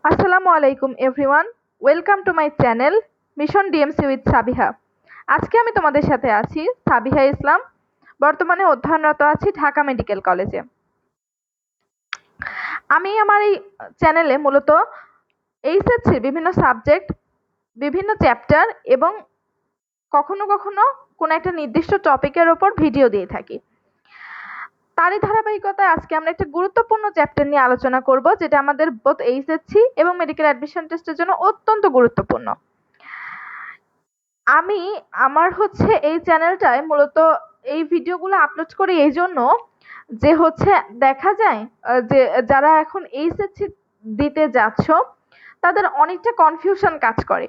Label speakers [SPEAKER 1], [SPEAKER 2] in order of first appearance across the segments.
[SPEAKER 1] আসসালামু আলাইকুম everyone, welcome to my channel mission DMC with Sabiha. আজকে আমি তোমাদের সাথে আছি সাবিহা ইসলাম। বর্তমানে অধ্যয়নরত আছি ঢাকা মেডিকেল কলেজে। আমি আমার এই চ্যানেলে মূলত এইচএসসির বিভিন্ন সাবজেক্ট, বিভিন্ন চ্যাপ্টার এবং কখনো কখনো কোনো একটা নির্দিষ্ট টপিকের ওপর ভিডিও দিয়ে থাকি। তারই ধারাবাহিকতায় আজকে আমরা একটা গুরুত্বপূর্ণ চ্যাপ্টার নিয়ে আলোচনা করব, যেটা আমাদের বোথ এইচএসসি এবং মেডিকেল অ্যাডমিশন টেস্টের জন্য অত্যন্ত গুরুত্বপূর্ণ। আমি এই চ্যানেলটায় মূলত এই ভিডিওগুলো আপলোড করি এই জন্য যে দেখা যায় যে যারা এখন এইচএসসি দিতে যাচ্ছ তাদের অনেকটা কনফিউশন কাজ করে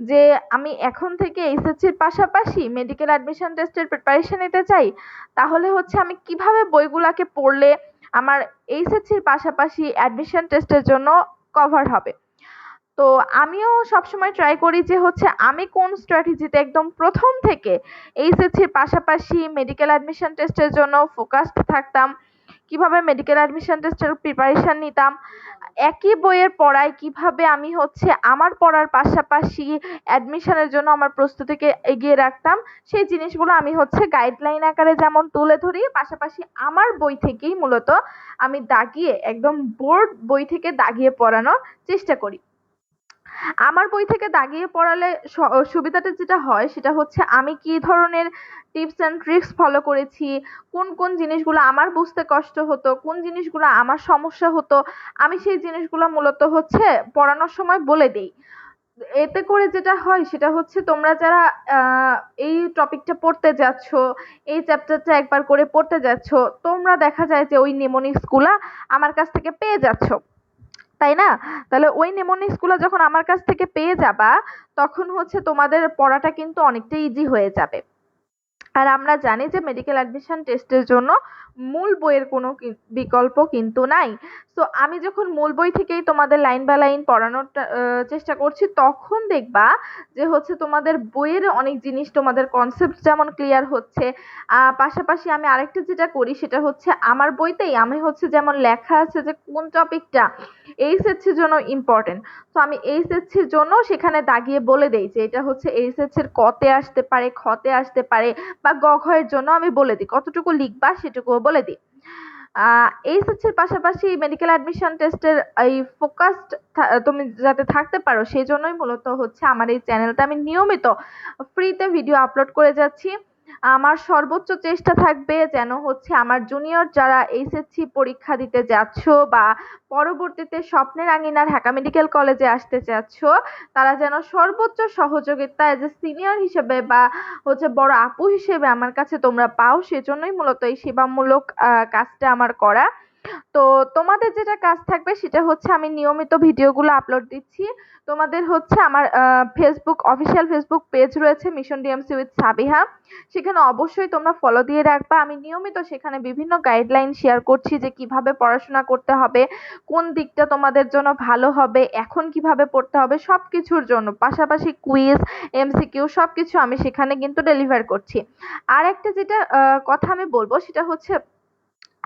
[SPEAKER 1] যে আমি এখন থেকে এইচএসসির পাশাপাশি মেডিকেল অ্যাডমিশন টেস্টের প্রিপারেশন নিতে চাই, তাহলে আমি কিভাবে বইগুলাকে পড়লে আমার এইচএসসির পাশাপাশি অ্যাডমিশন টেস্টের জন্য কভার হবে। তো আমিও সবসময় ট্রাই করি যে আমি কোন স্ট্র্যাটেজিতে একদম প্রথম থেকে এইচএসসির পাশাপাশি মেডিকেল অ্যাডমিশন টেস্টের জন্য ফোকাসড থাকতাম, কিভাবে মেডিকেল অ্যাডমিশন টেস্টের প্রিপারেশন নিতাম, একই বইয়ের পড়ায় কিভাবে আমি আমার পড়ার পাশাপাশি অ্যাডমিশনের জন্য আমার প্রস্তুতিকে এগিয়ে রাখতাম, সেই জিনিসগুলো আমি গাইডলাইন আকারে যেমন তুলে ধরি, পাশাপাশি আমার বই থেকেই মূলত আমি দাগিয়ে একদম বোর্ড বই থেকে দাগিয়ে পড়ানোর চেষ্টা করি। আমার বই থেকে দাগিয়ে পড়ালে সুবিধাটা যেটা হয় সেটা আমি কি ধরনের টিপস এন্ড ট্রিক্স ফলো করেছি, কোন কোন জিনিসগুলো আমার বুঝতে কষ্ট হতো, কোন জিনিসগুলো আমার সমস্যা হতো, আমি সেই জিনিসগুলো মূলত পড়ানোর সময় বলে দেই। এতে করে যেটা হয় সেটা তোমরা যারা এই টপিকটা পড়তে যাচ্ছ, এই চ্যাপ্টারটা একবার করে পড়তে যাচ্ছ, তোমরা দেখা যায় যে ওই নিমোনিক্স গুলা আমার কাছ থেকে পেয়ে যাচ্ছ, তাই না? তাহলে ওই নেমোনিক্স গুলো যখন আমার কাছ থেকে পেয়ে যাবা, তখন তোমাদের পড়াটা কিন্তু অনেকটা ইজি হয়ে যাবে। আর আমরা জানি যে মেডিকেল অ্যাডমিশন টেস্টের জন্য মূল বইয়ের কোনো বিকল্প কিন্তু নাই। তো আমি যখন মূল বই থেকেই তোমাদের লাইন বাই লাইন পড়ানোর চেষ্টা করছি, তখন দেখবা যে তোমাদের বইয়ের অনেক জিনিস, তোমাদের কনসেপ্ট যেমন ক্লিয়ার হচ্ছে, পাশাপাশি আমি আরেকটা যেটা করি সেটা আমার বইতেই আমি যেমন লেখা আছে যে কোন টপিকটা এইচএসসির জন্য ইম্পর্টেন্ট। তো আমি এইচএসসির জন্য সেখানে দাগিয়ে বলে দেই যে এটা এইচএসসির কতে আসতে পারে, খতে আসতে পারে, বা গ ঘ এর জন্য আমি বলে দিই কতটুকু লিখবা, সেটুকুও বলে দিই। এইচএসসির পাশাপাশি মেডিকেল অ্যাডমিশন টেস্টের এই ফোকাসড তুমি যাতে থাকতে পারো, সেই জন্যই মূলত আমার এই চ্যানেলটা আমি নিয়মিত ফ্রিতে ভিডিও আপলোড করে যাচ্ছি। আমার সর্বোচ্চ চেষ্টা থাকবে যেন আমার জুনিয়র যারা এইচএসসি পরীক্ষা দিতে যাচ্ছ বা পরবর্তীতে স্বপ্নের আঙিনা ঢাকা মেডিকেল কলেজে আসতে চাচ্ছ, তারা যেন সর্বোচ্চ সহযোগিতা এজ এ সিনিয়র হিসেবে বা বড় আপু হিসেবে আমার কাছে তোমরা পাও, সেজন্যই মূলত এই সেবামূলক কাজটা আমার করা। তো তোমাদের যেটা কাজ থাকবে সেটা আমি নিয়মিত ভিডিওগুলো আপলোড দিচ্ছি। তোমাদের আমার ফেসবুক, অফিসিয়াল ফেসবুক পেজ রয়েছে মিশন ডিএমসি উইথ সাবিহা, সেখানে অবশ্যই তোমরা ফলো দিয়ে রাখবা। আমি নিয়মিত সেখানে বিভিন্ন গাইডলাইন শেয়ার করছি যে কিভাবে পড়াশোনা করতে হবে, কোন দিকটা তোমাদের জন্য ভালো হবে, এখন কিভাবে পড়তে হবে, সবকিছুর জন্য পাশাপাশি কুইজ, এমসিকিউ সবকিছু আমি সেখানে কিন্তু ডেলিভার করছি। আর একটা যেটা কথা আমি বলবো সেটা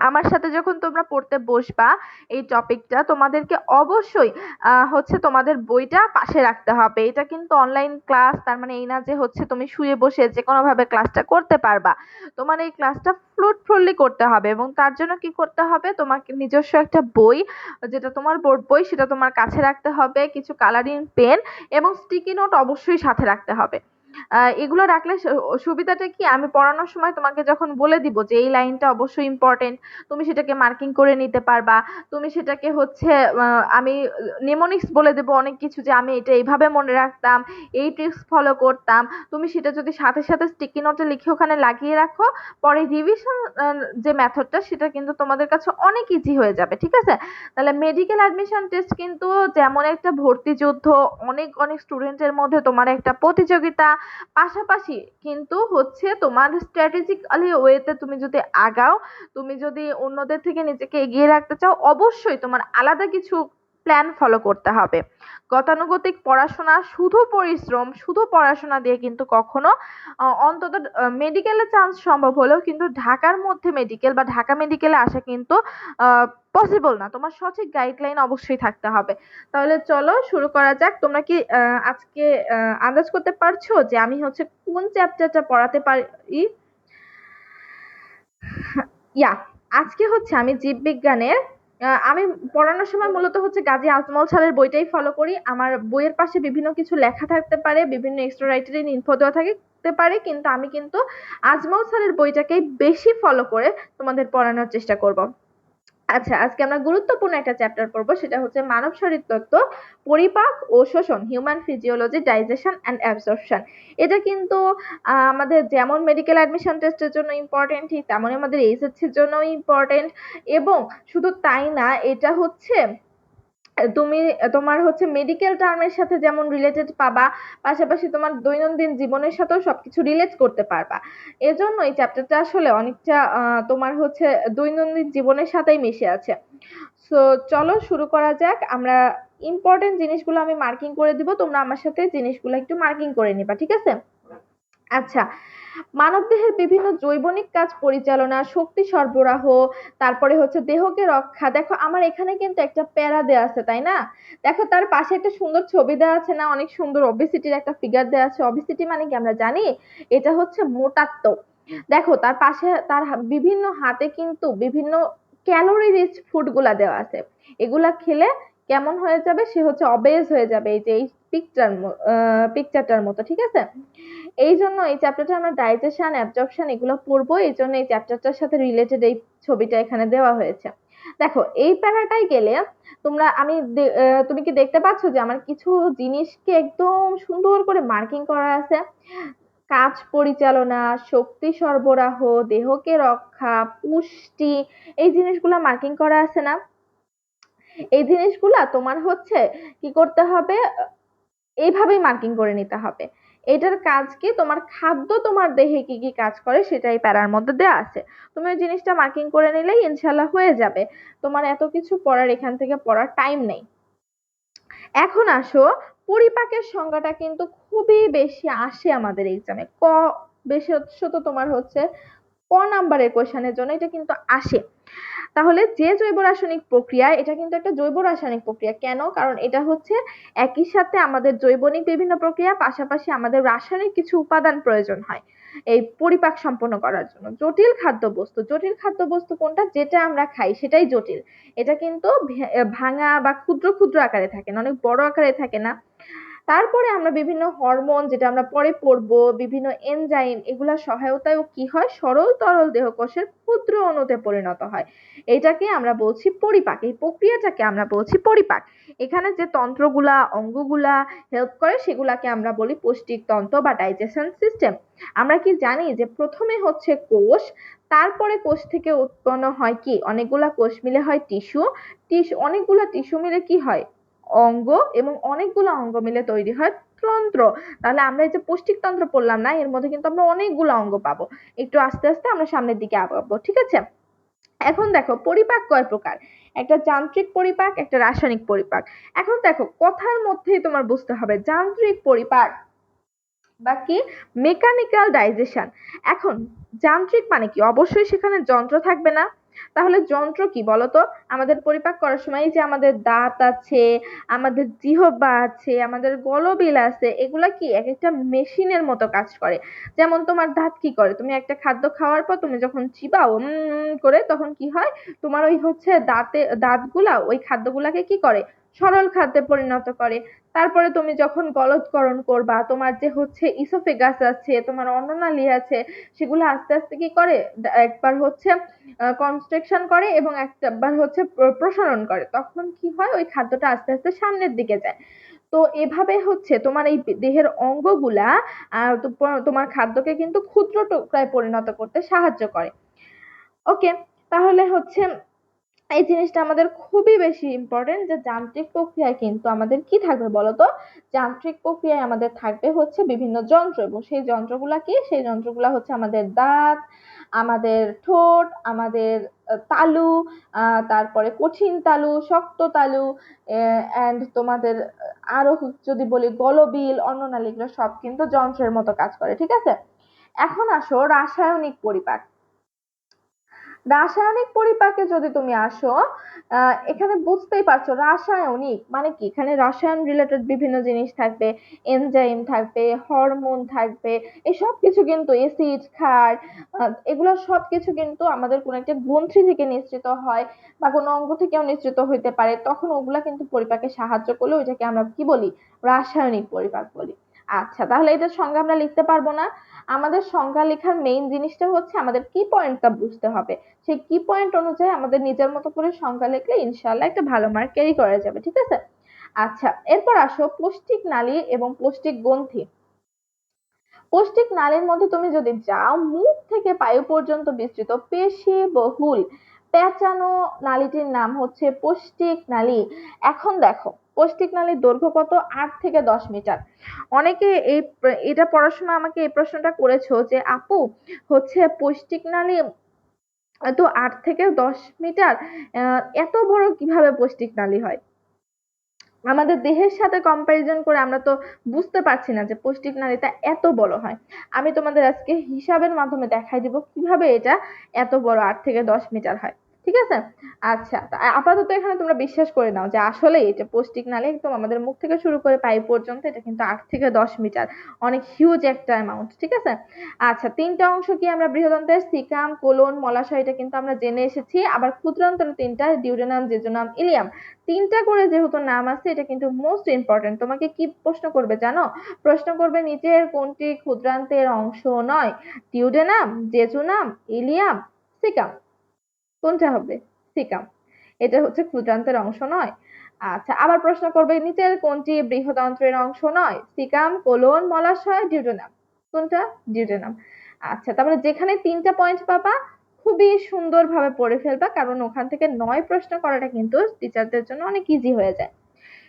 [SPEAKER 1] আমার সাথে যখন তোমরা পড়তে বসবা এই টপিকটা, তোমাদেরকে অবশ্যই তোমাদের বইটা পাশে রাখতে হবে। এটা কিন্তু অনলাইন ক্লাস, তার মানে এই না যে তুমি শুয়ে বসে যে কোনো ভাবে ক্লাসটা করতে পারবা। তোমার এই ক্লাসটা ফ্রুটফুলি করতে হবে, এবং তার জন্য কি করতে হবে, তোমাকে নিজস্ব একটা বই, যেটা তোমার বোর্ড বই, সেটা তোমার কাছে রাখতে হবে, কিছু কালারিং পেন এবং স্টিকি নোট অবশ্যই সাথে রাখতে হবে। এগুলো রাখলে সুবিধাটা কি, আমি পড়ানোর সময় তোমাকে যখন বলে দিব যে এই লাইনটা অবশ্যই ইম্পর্টেন্ট, তুমি সেটাকে মার্কিং করে নিতে পারবা। তুমি সেটাকে আমি নেমোনিক্স বলে দেবো অনেক কিছু, যে আমি এটা এইভাবে মনে রাখতাম, এই ট্রিক্স ফলো করতাম, তুমি সেটা যদি সাথে সাথে স্টিকি নোটে লিখে ওখানে লাগিয়ে রাখো, পরে রিভিশন যে মেথডটা সেটা কিন্তু তোমাদের কাছে অনেক ইজি হয়ে যাবে। ঠিক আছে? তাহলে মেডিকেল অ্যাডমিশন টেস্ট কিন্তু যেমন একটা ভর্তি যুদ্ধ, অনেক অনেক স্টুডেন্টের মধ্যে তোমার একটা প্রতিযোগিতা, পাশাপাশি কিন্তু তোমার স্ট্র্যাটেজিক্যালি ওয়েতে তুমি যদি আগাও, তুমি যদি অন্যদের থেকে নিজেকে এগিয়ে রাখতে চাও, অবশ্যই তোমার আলাদা কিছু প্ল্যান ফলো করতে হবে। গতানুগতিক পড়াশোনা, শুধু পরিশ্রম, শুধু পড়াশোনা দিয়ে কিন্তু কখনো অন্তত মেডিকেলে চান্স সম্ভব হলেও কিন্তু ঢাকার মধ্যে মেডিকেল বা ঢাকা মেডিকেলে আসা কিন্তু পসিবল না। তোমার সঠিক গাইডলাইন অবশ্যই থাকতে হবে। তাহলে চলো শুরু করা যাক। তোমরা কি আজকে আন্দাজ করতে পারছো যে আমি হচ্ছে কোন চ্যাপ্টারটা পড়াতে পারি? ইয়া, আজকে হচ্ছে আমি জীববিজ্ঞানের আমি পড়ানোর সময় মূলত হচ্ছে গাজী আজমল স্যারের বইটাই ফলো করি। আমার বইয়ের পাশে বিভিন্ন কিছু লেখা থাকতে পারে, বিভিন্ন এক্সট্রা রাইটারিং ইনফো দেওয়া থাকতে পারে, কিন্তু আমি কিন্তু আজমল স্যারের বইটাকেই বেশি ফলো করে তোমাদের পড়ানোর চেষ্টা করব। আচ্ছা, আজকে আমরা গুরুত্বপূর্ণ একটা চ্যাপ্টার পড়বো, সেটা হচ্ছে মানব শরীরতত্ত্ব, পরিপাক ও শোষণ, human physiology, digestion and absorption. এটা কিন্তু আমাদের যেমন মেডিকেল অ্যাডমিশন টেস্টের জন্য ইম্পর্টেন্ট, ঠিক তেমনই আমাদের এইচএসসির জন্য ইম্পর্টেন্ট। এবং শুধু তাই না, এটা হচ্ছে তুমি তোমার হচ্ছে মেডিকেল টার্মের সাথে যেমন রিলেটেড পাবা, পাশাপাশি তোমার দৈনন্দিন জীবনের সাথেও সবকিছু রিলেট করতে পারবা। এজন্য এই চ্যাপ্টারটা আসলে অনেকটা তোমার হচ্ছে দৈনন্দিন জীবনের সাথেই মিশে আছে। সো চলো শুরু করা যাক। আমরা ইম্পর্টেন্ট জিনিসগুলো আমি মার্কিং করে দিব, তোমরা আমার সাথে জিনিসগুলো একটু মার্কিং করে নিবা, ঠিক আছে? আচ্ছা, মানবদেহের বিভিন্ন জৈবনিক কাজ পরিচালনা, শক্তি সরবরাহ, তারপরে হচ্ছে দেহকে রক্ষা। দেখো আমার এখানে কিন্তু একটা প্যারা দেওয়া আছে, তাই না? দেখো তার পাশে একটা সুন্দর ছবি দেওয়া আছে না, অনেক সুন্দর ওবেসিটির একটা ফিগার দেওয়া আছে। ওবেসিটি মানে কি আমরা জানি, এটা হচ্ছে মোটাত্ব। দেখো তার পাশে তার বিভিন্ন হাতে কিন্তু বিভিন্ন ক্যালোরি রিচ ফুড গুলা দেওয়া আছে। এগুলা খেলে কেমন হয়ে যাবে, সে হচ্ছে অবেজ হয়ে যাবে, এই যে এই পিকচারটার মতো, ঠিক আছে? এই জন্য এই চ্যাপ্টারটা আমরা ডাইজেশন, অ্যাবজর্পশন এগুলো পড়বো, এই জন্য এই চ্যাপ্টারটার সাথে রিলেটেড এই ছবিটা এখানে দেওয়া হয়েছে। দেখো এই প্যারাটাই গেলে তোমরা তুমি কি দেখতে পাচ্ছ যে আমার কিছু জিনিসকে একদম সুন্দর করে মার্কিং করা আছে? কাজ পরিচালনা, শক্তি সরবরাহ, দেহকে রক্ষা, পুষ্টি, এই জিনিসগুলো মার্কিং করা আছে না? এই জিনিসগুলা তোমার হচ্ছে কি করতে হবে, এইভাবেই মার্কিং করে নিতে হবে। এটার কাজ কি, তোমার খাদ্য তোমার দেহে কি কি কাজ করে সেটাই প্যারার মধ্যে দেওয়া আছে। তুমি ওই জিনিসটা মার্কিং করে নিলেই ইনশাল্লাহ হয়ে যাবে। তোমার এত কিছু পড়ার, এখান থেকে পড়ার টাইম নেই। এখন আসো, পরিপাকের সংজ্ঞাটা কিন্তু খুবই বেশি আসে আমাদের এক্সামে। বেশি তো তোমার হচ্ছে নাম্বারের কোশ্চেনের জন্য এটা কিন্তু আসে। তাহলে যে জৈব রাসায়নিক প্রক্রিয়া, এটা কিন্তু একটা জৈব রাসায়নিক প্রক্রিয়া। কেন? কারণ এটা হচ্ছে একই সাথে আমাদের জৈবনিক বিভিন্ন প্রক্রিয়া, পাশাপাশি আমাদের রাসায়নিক কিছু উপাদান প্রয়োজন হয় এই পরিপাক সম্পন্ন করার জন্য। জটিল খাদ্যবস্তু, জটিল খাদ্যবস্তু কোনটা? যেটা আমরা খাই সেটাই জটিল। এটা কিন্তু ভাঙা বা ক্ষুদ্র ক্ষুদ্র আকারে থাকে না, অনেক বড় আকারে থাকে না। তারপরে আমরা বিভিন্ন হরমোন, যেটা আমরা পরে পড়বো, বিভিন্ন এনজাইম, এগুলা সহায়তায় কি হয়, সরল তরল দেহকোষের ক্ষুদ্র অণুতে পরিণত হয়। এটাকে আমরা বলছি পরিপাক, এই প্রক্রিয়াটাকে আমরা বলছি পরিপাক। এখানে যে তন্ত্রগুলা, অঙ্গগুলা হেল্প করে সেগুলাকে আমরা বলি পৌষ্টিক তন্ত্র বা ডাইজেশন সিস্টেম। আমরা কি জানি যে প্রথমে হচ্ছে কোষ, তারপরে কোষ থেকে উৎপন্ন হয় কি, অনেকগুলা কোষ মিলে হয় টিস্যু, অনেকগুলা টিস্যু মিলে কি হয়, অঙ্গ, এবং অনেকগুলো অঙ্গ মিলে তৈরি হয় তন্ত্র। তাহলে আমরা এই যে পৌষ্টিক তন্ত্র পড়লাম না, এর মধ্যে কিন্তু আমরা অনেকগুলো অঙ্গ পাবো। একটু আস্তে আস্তে আমরা সামনের দিকে আগাবো, ঠিক আছে? এখন দেখো পরিপাক কয় প্রকার, একটা যান্ত্রিক পরিপাক, একটা রাসায়নিক পরিপাক। এখন দেখো কথার মধ্যেই তোমার বুঝতে হবে যান্ত্রিক পরিপাক বা কি, মেকানিক্যাল ডাইজেশন। এখন যান্ত্রিক মানে কি, অবশ্যই সেখানে যন্ত্র থাকবে না? তাহলে যন্ত্র কি বলতো? আমাদের পরিপাক করার সময় যে আমাদের দাঁত আছে, আমাদের জিহ্বা আছে, আমাদের গলবিল আছে, এগুলা কি এক একটা মেশিনের মতো কাজ করে। যেমন তোমার দাঁত কি করে, তুমি একটা খাদ্য খাওয়ার পর তুমি যখন চিবাও করে, তখন কি হয়, তোমার ওই হচ্ছে দাঁতগুলা ওই খাদ্যগুলাকে কি করে, সরল খাদ্যে পরিণত করে। তারপরে তুমি যখন গলৎকরণ করবা, তোমার যে হচ্ছে ইসোফেগাস আছে, তোমার অন্ননালী আছে, সেগুলো আস্তে আস্তে কি করে, একবার হচ্ছে কনস্ট্রাকশন করে এবং একবার হচ্ছে প্রসারণ করে, তখন কি হয়, ওই খাদ্যটা আস্তে আস্তে সামনের দিকে যায়। তো এভাবে হচ্ছে তোমার এই দেহের অঙ্গগুলা তোমার খাদ্যকে কিন্তু ক্ষুদ্র টুকরায় পরিণত করতে সাহায্য করে। ওকে, তাহলে হচ্ছে এই জিনিসটা আমাদের খুবই বেশি ইম্পর্টেন্ট যে যান্ত্রিক প্রক্রিয়ায় কিন্তু আমাদের কি থাকবে বলতো? যান্ত্রিক প্রক্রিয়ায় আমাদের থাকবে হচ্ছে বিভিন্ন যন্ত্র, এবং সেই যন্ত্রগুলা কি, সেই যন্ত্রগুলা হচ্ছে আমাদের দাঁত, আমাদের ঠোঁট, আমাদের তালু, তারপরে কঠিন তালু, শক্ত তালু, এন্ড তোমাদের আরো যদি বলি গলবিল, অন্ননালী, এগুলো সব কিন্তু যন্ত্রের মতো কাজ করে, ঠিক আছে। এখন আসো রাসায়নিক পরিপাক। রাসায়নিক পরিপাকে যদি তুমি আসো, এখানে বুঝতেই পারছো রাসায়নিক মানে কি, এখানে রসায়ন রিলেটেড বিভিন্ন জিনিস থাকবে, এনজাইম থাকবে, হরমোন থাকবে, এই সব কিছু কিন্তু অ্যাসিড, ক্ষার, এগুলো সব কিছু কিন্তু আমাদের কোনো একটা গ্রন্থি থেকে নিঃসৃত হয় বা কোনো অঙ্গ থেকেও নিঃসৃত হইতে পারে, তখন ওগুলা কিন্তু পরিপাকে সাহায্য করলে ওইটাকে আমরা কি বলি, রাসায়নিক পরিপাক বলি। আচ্ছা, তাহলে এটার সংজ্ঞা আমরা লিখতে পারবো না। আমাদের সংজ্ঞা লেখার মেইন জিনিসটা হচ্ছে আমাদের কি পয়েন্টটা বুঝতে হবে, সেই কি পয়েন্ট অনুযায়ী আমাদের নিজের মতো করে সংখ্যা লিখলে ইনশাল্লাহ একটা ভালো মার্ক ক্যারি করা যাবে, ঠিক আছে। আচ্ছা, এরপর আসো পৌষ্টিক নালী এবং পৌষ্টিক গ্রন্থি। পৌষ্টিক নালীর মধ্যে তুমি যদি যাও, মুখ থেকে পায়ু পর্যন্ত বিস্তৃত পেশি বহুল পেঁচানো নালীটির নাম হচ্ছে পৌষ্টিক নালী। এখন দেখো, পৌষ্টিক নালীর দৈর্ঘ্য কত, 8 থেকে 10 মিটার। অনেকে এটা পড়ার সময় আমাকে এই প্রশ্নটা করেছো যে আপু, হচ্ছে পৌষ্টিক নালী তো 8 থেকে 10 মিটার, এত বড় কিভাবে পৌষ্টিক নালী হয়? আমাদের দেহের সাথে কম্পারিজন করে আমরা তো বুঝতে পারছি না যে পৌষ্টিক নালীটা এত বড় হয়। আমি তোমাদের আজকে হিসাবের মাধ্যমে দেখাই দিব কিভাবে এটা এত বড় 8 থেকে 10 মিটার হয়, ঠিক আছে। আচ্ছা, তা আপাতত এখানে তোমরা বিশ্বাস করে নাও যে আসলে এটা পৌষ্টিক নালী একদম আমাদের মুখ থেকে শুরু করে পাই পর্যন্ত, এটা কিন্তু 8 থেকে 10 মিটার, অনেক হিউজ একটা অ্যামাউন্ট, ঠিক আছে। আচ্ছা, তিনটা অংশ কি আমরা বৃহদন্তের, সিকাম, কোলন, মলাশয়, এটা কিন্তু আমরা জেনে এসেছি। আবার ক্ষুদ্রান্তর তিনটা, ডিউডেনাম, জেজুনাম, ইলিয়াম। তিনটা করে যেহেতু নাম আছে, এটা কিন্তু মোস্ট ইম্পর্টেন্ট। তোমাকে কি প্রশ্ন করবে জানো? প্রশ্ন করবে নিচের কোনটি ক্ষুদ্রান্তের অংশ নয়, টিউডেনাম, জেজুনাম, ইলিয়াম, সিকাম। কোনটা হবে? সিকাম। এটা হচ্ছে ক্ষুদ্রান্তের অংশ নয়। আচ্ছা, আবার প্রশ্ন করবে নিচের কোনটি বৃহদন্ত্রের অংশ নয়, সিকাম, কোলন, মলাশয়, ডিউডেনাম। কোনটা? ডিউডেনাম। আচ্ছা, তারপরে যেখানে তিনটা পয়েন্ট পাবা খুবই সুন্দরভাবে পড়ে ফেলবা, কারণ ওখান থেকে 9 প্রশ্ন করাটা কিন্তু টিচারদের জন্য অনেক ইজি হয়ে যায়।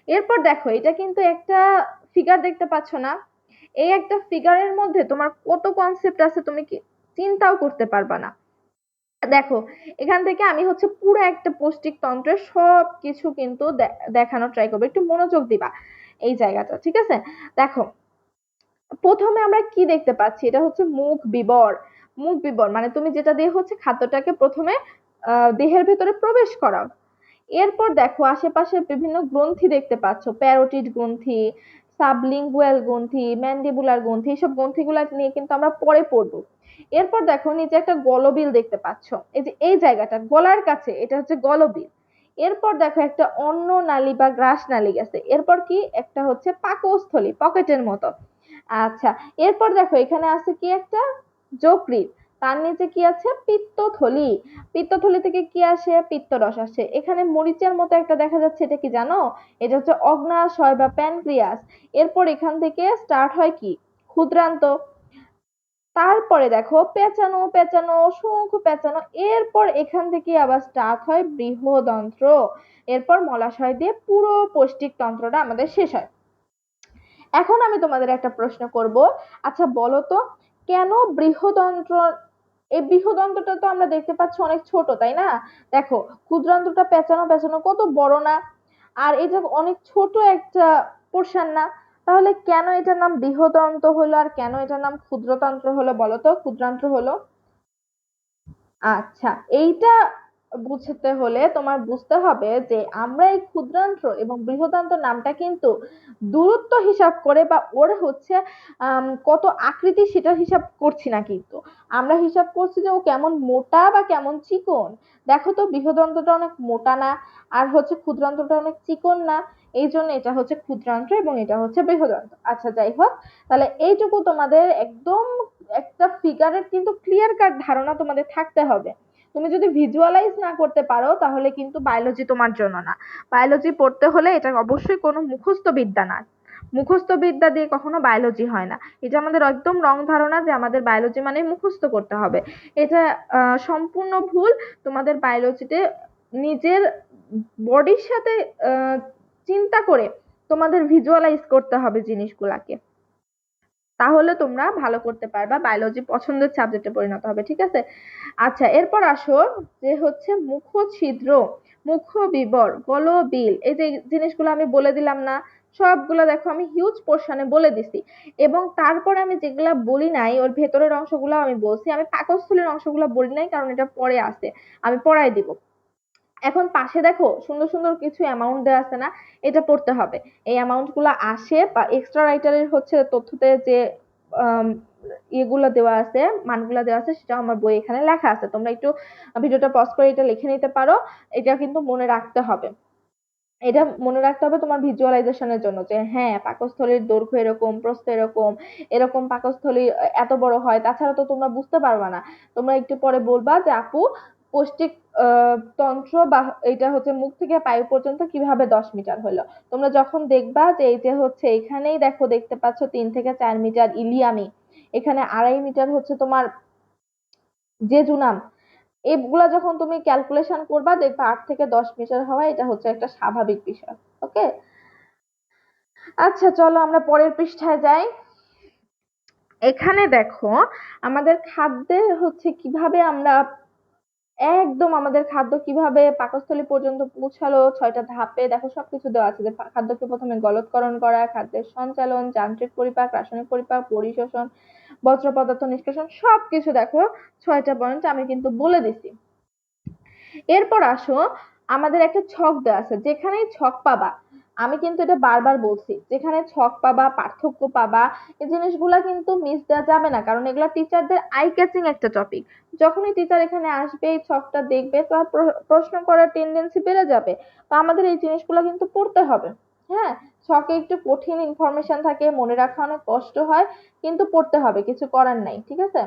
[SPEAKER 1] এরপর দেখো, এটা কিন্তু একটা ফিগার দেখতে পাচ্ছ না? এই একটা ফিগারের মধ্যে তোমার কত কনসেপ্ট আছে তুমি কি চিন্তাও করতে পারবা না। দেখো, এখান থেকে আমি হচ্ছে পুরো একটা পৌষ্টিক তন্ত্রের সব কিছু কিন্তু দেখানোর ট্রাই করবো, একটু মনোযোগ দিবা এই জায়গাটা, ঠিক আছে। দেখো, প্রথমে আমরা কি দেখতে পাচ্ছি, এটা হচ্ছে মুখ বিবর। মুখ বিবর মানে তুমি যেটা দিয়ে হচ্ছে খাদ্যটাকে প্রথমে দেহের ভেতরে প্রবেশ করাও। এরপর দেখো আশেপাশে বিভিন্ন গ্রন্থি দেখতে পাচ্ছ, প্যারোটিড গ্রন্থি, সাবলিঙ্গুয়াল গ্রন্থি, ম্যান্ডিবুলার গ্রন্থি, এইসব গ্রন্থিগুলো নিয়ে কিন্তু আমরা পরে পড়বো। এরপর দেখো নিচে একটা গলবিল দেখতে পাচ্ছ, এই যে এই জায়গাটা গলার কাছে, এটা হচ্ছে গলবিল। এরপর দেখো একটা অন্ন নালী বা গ্রাস নালী গেছে, এরপর কি একটা হচ্ছে পাকস্থলী, পকেটের মতো। আচ্ছা, এরপর দেখো এখানে আছে কি একটা যকৃৎ, তার নিচে কি আছে, পিত্তথলি। পিত্তথলি থেকে কি আসে, পিত্তরস আসে। এখানে মরিচের মতো একটা দেখা যাচ্ছে, এটা কি জানো? এটা হচ্ছে অগ্ন্যাশয় বা প্যানক্রিয়াস। এরপর এখান থেকে স্টার্ট হয় কি, ক্ষুদ্রান্ত। তারপরে দেখো পেঁচানো, পেঁচানো, শঙ্কু পেঁচানো, এরপর এখান থেকে আবার স্টার্ট হয় বৃহদন্ত্র। এরপর মলাশয় দিয়ে পুরো পৌষ্টিক তন্ত্রটা আমাদের শেষ হয়। এখন আমি তোমাদের একটা প্রশ্ন করব। আচ্ছা বলো তো, কেন বৃহদন্ত্র, এই বৃহদন্ত্রটা তো আমরা দেখতে পাচ্ছি অনেক ছোট, তাই না? দেখো, ক্ষুদ্রান্ত্রটা পেঁচানো পেঁচানো কত বড় না? আর এই যে অনেক ছোট একটা পোর্শন না? তাহলে কেন এটার নাম বৃহদন্ত্র হলো আর কেন এটার নাম ক্ষুদ্রতন্ত্র হলো, বলো তো, ক্ষুদ্রান্ত্র হলো? আচ্ছা, এইটা বুঝতে হলে তোমার বুঝতে হবে যে আমরা এই ক্ষুদ্রান্ত্র এবং বৃহদান্ত্র নামটা কিন্তু দূরত্ব হিসাব করে বা ওর হচ্ছে কত আকৃতি সেটা হিসাব করছি না, কিন্তু আমরা হিসাব করছি যে ও কেমন মোটা বা কেমন চিকন। দেখো তো, বৃহদন্ত্রটা অনেক মোটা না, আর হচ্ছে ক্ষুদ্রান্ত্রটা অনেক চিকন না, এই জন্য এটা হচ্ছে ক্ষুদ্রান্ত্র এবং এটা হচ্ছে বৃহদান্ত্র। আচ্ছা যাই হোক, তাহলে এইটুকু তোমাদের একদম একটা ফিগারের কিন্তু ক্লিয়ার কাট ধারণা তোমাদের থাকতে হবে। তুমি যদি ভিজুয়ালাইজ না করতে পারো তাহলে কিন্তু বায়োলজি তোমার জন্য না। বায়োলজি পড়তে হলে এটা অবশ্যই কোনো মুখস্থ বিদ্যা না। মুখস্থ বিদ্যা দিয়ে কখনো বায়োলজি হয় না। এটা আমাদের একদম রং ধারণা যে আমাদের বায়োলজি মানে মুখস্থ করতে হবে। এটা সম্পূর্ণ ভুল। তোমাদের বায়োলজিতে নিজের বডির সাথে আহ, চিন্তা করে তোমাদের ভিজুয়ালাইজ করতে হবে জিনিসগুলাকে। তাহলে তোমরা ভালো করতে পারবা, বায়োলজি পছন্দের সাবজেক্টে পরিণত হবে। ঠিক আছে? আচ্ছা, এরপর আসো যে হচ্ছে মুখ ছিদ্র, মুখ বিবর, গলবিল, এই যে জিনিসগুলো আমি বলে দিলাম না, সবগুলো দেখো আমি হিউজ পোর্শনে বলে দিছি। এবং তারপর আমি যেগুলা বলি নাই ওর ভেতরের অংশগুলো আমি বলছি, আমি পাকস্থলীর অংশগুলো বলি নাই কারণ এটা পরে আছে, আমি পড়াই দিব। এখন পাশে দেখো সুন্দর সুন্দর কিছু অ্যামাউন্ট দেওয়া আছে না, এটা পড়তে হবে। এই অ্যামাউন্ট গুলো আসে বা এক্সট্রা রাইটারের হচ্ছে তথ্যতে যে আম, ইয়েগুলো দেওয়া আছে, মানগুলো দেওয়া আছে, সেটা আমার বই এখানে লেখা আছে, তোমরা একটু ভিডিওটা পজ করে এটা লিখে নিতে পারো। এটা কিন্তু মনে রাখতে হবে, এটা মনে রাখতে হবে তোমার ভিজুয়ালাইজেশনের জন্য, যে হ্যাঁ পাকস্থলীর দৈর্ঘ্য এরকম, প্রস্থ এরকম, এরকম পাকস্থলী এত বড় হয়। তাছাড়া তো তোমরা বুঝতে পারবা না, তোমরা একটু পরে বলবা যে আপু পৌষ্টিক তন্ত্র বা এটা হচ্ছে মুখ থেকে পায়ু পর্যন্ত কিভাবে 10 মিটার হলো। তোমরা যখন দেখবা যে এই যে হচ্ছে এখানেই দেখো, দেখতে পাচ্ছ 3 থেকে 4 মিটার ইলিয়ামি, এখানে 2.5 মিটার হচ্ছে তোমার জেজুনাম, এগুলা যখন তুমি ক্যালকুলেশন করবা দেখবা 8 থেকে 10 মিটার হওয়া এটা হচ্ছে একটা স্বাভাবিক বিষয়। ওকে, আচ্ছা চলো আমরা পরের পৃষ্ঠায় যাই। এখানে দেখো আমাদের খাদ্যে হচ্ছে কিভাবে আমরা একদম আমাদের খাদ্য কিভাবে পাকস্থলী পর্যন্ত পৌঁছালো, 6টা ধাপে দেখো সবকিছু দেওয়া আছে, যে খাদ্যকে প্রথমে গলৎকরণ করা, খাদ্যের সঞ্চালন, যান্ত্রিক পরিপাক, রাসায়নিক পরিপাক, পরিশোষণ, বর্জ্য পদার্থ নিষ্কাশন, সবকিছু দেখো 6টা পয়েন্ট আমি কিন্তু বলে দিছি। এরপর আসো, আমাদের একটা ছক দেওয়া আছে, যেখানেই ছক পাবা, আমি কিন্তু এটা বারবার বলছি, যেখানে ছক পাবা, পার্থক্য পাবা, এই জিনিসগুলা কিন্তু মিস দেওয়া যাবে না, কারণ এগুলা টিচারদের আই ক্যাচিং একটা টপিক। যখনই টিচার এখানে আসবে, এই ছকটা দেখবে, তার প্রশ্ন করার টেন্ডেন্সি বেড়ে যাবে। তো আমাদের এই জিনিসগুলো কিন্তু পড়তে হবে। হ্যাঁ, ছকে একটু কঠিন ইনফরমেশন থাকে, মনে রাখা অনেক কষ্ট হয়, কিন্তু পড়তে হবে, কিছু করার নাই। ঠিক আছে?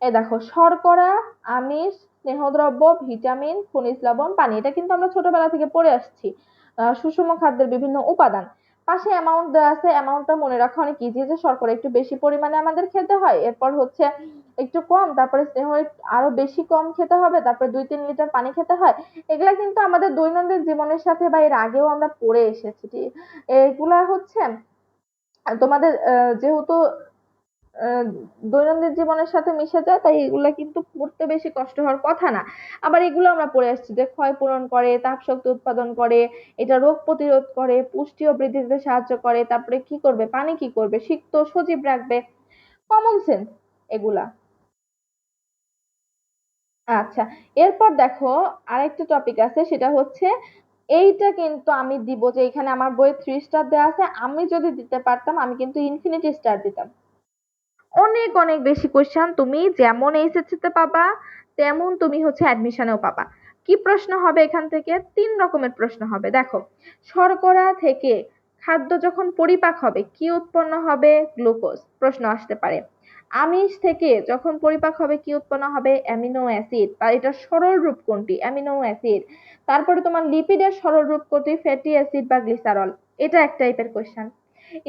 [SPEAKER 1] এই দেখো শর্করা, আমিষ, স্নেহদ্রব্য, ভিটামিন, খনিজ লবণ, পানি, এটা কিন্তু আমরা ছোটবেলা থেকে পড়ে আসছি। সুষম খাদ্যের বিভিন্ন উপাদান, পাশে অ্যামাউন্ট দেওয়া আছে, অ্যামাউন্টটা মনে রাখা অনেক ইজি, যে শর্করা একটু বেশি পরিমাণে আমাদের খেতে হয়, এরপর হচ্ছে একটু কম, তারপরে স্নেহ আরো বেশি কম খেতে হবে, তারপরে 2-3 লিটার পানি খেতে হয়। এগুলা কিন্তু আমাদের দৈনন্দিন জীবনের সাথে বা এর আগেও আমরা পড়ে এসেছি। এগুলা হচ্ছে তোমাদের যেহেতু আহ, দৈনন্দিন জীবনের সাথে মিশে যায়, তাই এগুলা কিন্তু পড়তে বেশি কষ্ট হওয়ার কথা না। আবার এগুলো আমরা পড়ে আসছি যে ক্ষয় পূরণ করে, তাপ শক্তি উৎপাদন করে, এটা রোগ প্রতিরোধ করে, পুষ্টি ও বৃদ্ধিতে সাহায্য করে, তারপরে কি করবে, পানি কি করবে, সিক্ত সজীব রাখবে, কমন সেন্স এগুলা। আচ্ছা, এরপর দেখো আরেকটা টপিক আছে, সেটা হচ্ছে এইটা কিন্তু আমি দিব, যে এখানে আমার বইয়ে 3 স্টার দেওয়া আছে, আমি যদি দিতে পারতাম আমি কিন্তু ইনফিনিটি স্টার দিতাম। অনেক অনেক বেশি কোশ্চেন তুমি যেমন এইচএসসি তে পাবা, তেমন তুমি হচ্ছে অ্যাডমিশনেও পাবা। কি প্রশ্ন হবে এখান থেকে? 3 রকমের প্রশ্ন হবে। দেখো, শর্করা থেকে খাদ্য যখন পরিপাক হবে কি উৎপন্ন হবে? গ্লুকোজ, প্রশ্ন আসতে পারে। আমিষ থেকে যখন পরিপাক হবে কি উৎপন্ন হবে? অ্যামিনো অ্যাসিড, বা এটার সরল রূপ কোনটি? Amino acid. তারপরে তোমার লিপিডের সরল রূপ কোনটি? ফ্যাটি অ্যাসিড বা গ্লিসারল। এটা এক টাইপের কোশ্চেন।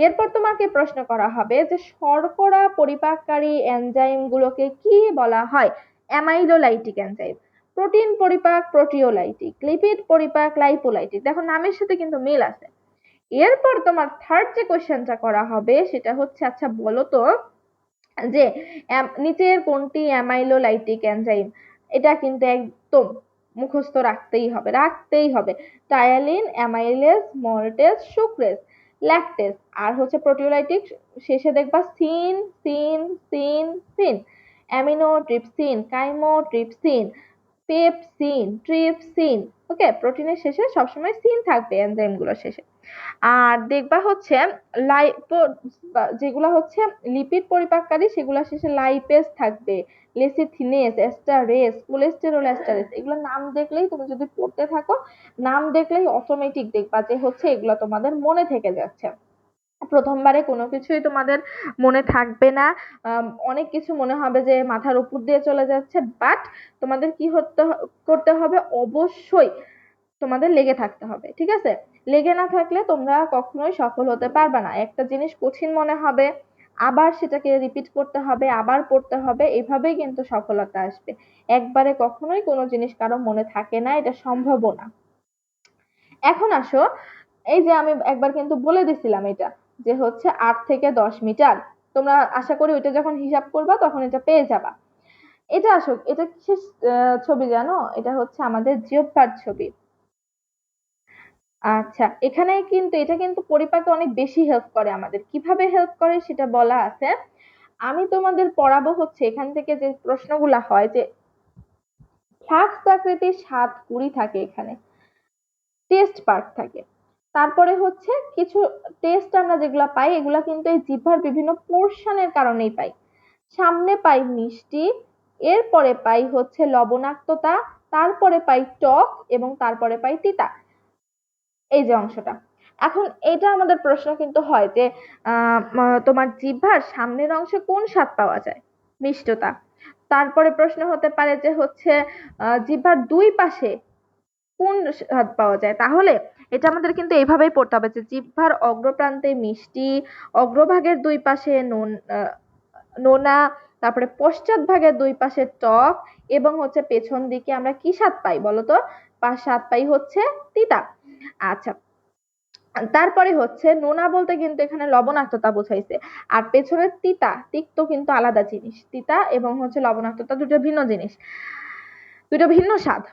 [SPEAKER 1] এরপর তোমাকে প্রশ্ন করা হবে যে শর্করা পরিপাককারী এনজাইম গুলোকে কি বলা হয়? Amylolytic enzyme. প্রোটিন পরিপাক প্রোটিওলাইটিক, লিপিড পরিপাক লাইপোলাইটিক। দেখো নামের সাথে কিন্তু মিল আছে। এরপর তোমার থার্ড যে কোশ্চেনটা করা হবে সেটা হচ্ছে, আচ্ছা বলো তো যে নিচের কোনটি অ্যামাইলোলাইটিক এনজাইম? এটা কিন্তু একদম মুখস্থ রাখতেই হবে, রাখতেই হবে। Ptyalin, amylase, maltase, sucrase, lactase, আর হচ্ছে প্রোটিওলাইটিক শেষে দেখবা sin, sin, sin, sin, amino trypsin, chymotrypsin, pepsin, trypsin. Okay, প্রোটিনের শেষে সবসময় সিন থাকবে এনজাইম গুলোর শেষে। আর দেখবা হচ্ছে লাইপো, যেগুলো হচ্ছে লিপিড পরিপাককারী, সেগুলো শেষে লাইপেজ থাকবে, লেসিথিনেস, এস্টারেস, কোলেস্টেরল এস্টারেস। এগুলো নাম দেখলেই, তুমি যদি পড়তে থাকো নাম দেখলেই অটোমেটিক দেখবা যে হচ্ছে এগুলো তোমাদের মনে থেকে যাচ্ছে। প্রথমবারে কোনো কিছুই তোমাদের মনে থাকবে না, অনেক কিছু মনে হবে যে মাথার উপর দিয়ে চলে যাচ্ছে, বাট তোমাদের কি করতে হবে, অবশ্যই তোমাদের লেগে থাকতে হবে। ঠিক আছে? লেগে না থাকলে তোমরা কখনোই সফল হতে পারবে না। একটা জিনিস কঠিন মনে হবে, আবার সেটাকে রিপিট করতে হবে, আবার পড়তে হবে, এভাবেই কিন্তু সফলতা আসবে। একবারে কখনোই কোনো জিনিস কারো মনে থাকে না, এটা সম্ভবও না। এখন আসো, এই যে আমি একবার কিন্তু বলে দিছিলাম এটা, যে হচ্ছে 8 থেকে 10 মিটার তোমরা আশা করি ওইটা যখন হিসাব করবা তখন এটা পেয়ে যাবা। এটা আসো, এটা কিসের ছবি জানো? এটা হচ্ছে আমাদের জিওফার ছবি। আচ্ছা, এখানে কিন্তু এটা কিন্তু পরিপাকে অনেক বেশি হেল্প করে আমাদের। কিভাবে হেল্প করে সেটা বলা আছে। আমি তোমাদের পড়াবো হচ্ছে এখান থেকে যে প্রশ্নগুলা হয় যে ফ্লাক্স আকৃতির 7 কুড়ি থাকে এখানে, টেস্ট পার্ট থাকে। তারপরে হচ্ছে কিছু টেস্ট আমরা যেগুলা পাই এগুলা কিন্তু এই জিহ্বার বিভিন্ন পোর্শনের কারণেই পাই। সামনে পাই মিষ্টি, এরপরে পাই হচ্ছে লবণাক্ততা, তারপরে পাই টক এবং তারপরে পাই তিতা, এই যে অংশটা। এখন এটা আমাদের প্রশ্ন কিন্তু হয় যে তোমার জিহ্বার সামনের অংশে কোন স্বাদ পাওয়া যায়? মিষ্টতা। তারপরে প্রশ্ন হতে পারে যে হচ্ছে জিহ্বার দুই পাশে কোন স্বাদ পাওয়া যায়? তাহলে এটা আমাদের কিন্তু এইভাবেই পড়তে হবে যে জিহ্বার অগ্রপ্রান্তে মিষ্টি, অগ্রভাগের দুই পাশে নোনা, তারপরে পশ্চাৎ ভাগের দুই পাশে টক, এবং হচ্ছে পেছন দিকে আমরা কি স্বাদ পাই বলতো? স্বাদ পাই হচ্ছে তিতা। আচ্ছা, তারপরে হচ্ছে নোনা বলতে কিন্তু এখানে লবণাক্ততা বোঝাইছে। আর পেছনের তিতা, তিক্ত কিন্তু আলাদা জিনিস। তিতা এবং হচ্ছে লবণাক্ততা দুটো ভিন্ন জিনিস, দুটো ভিন্ন স্বাদ।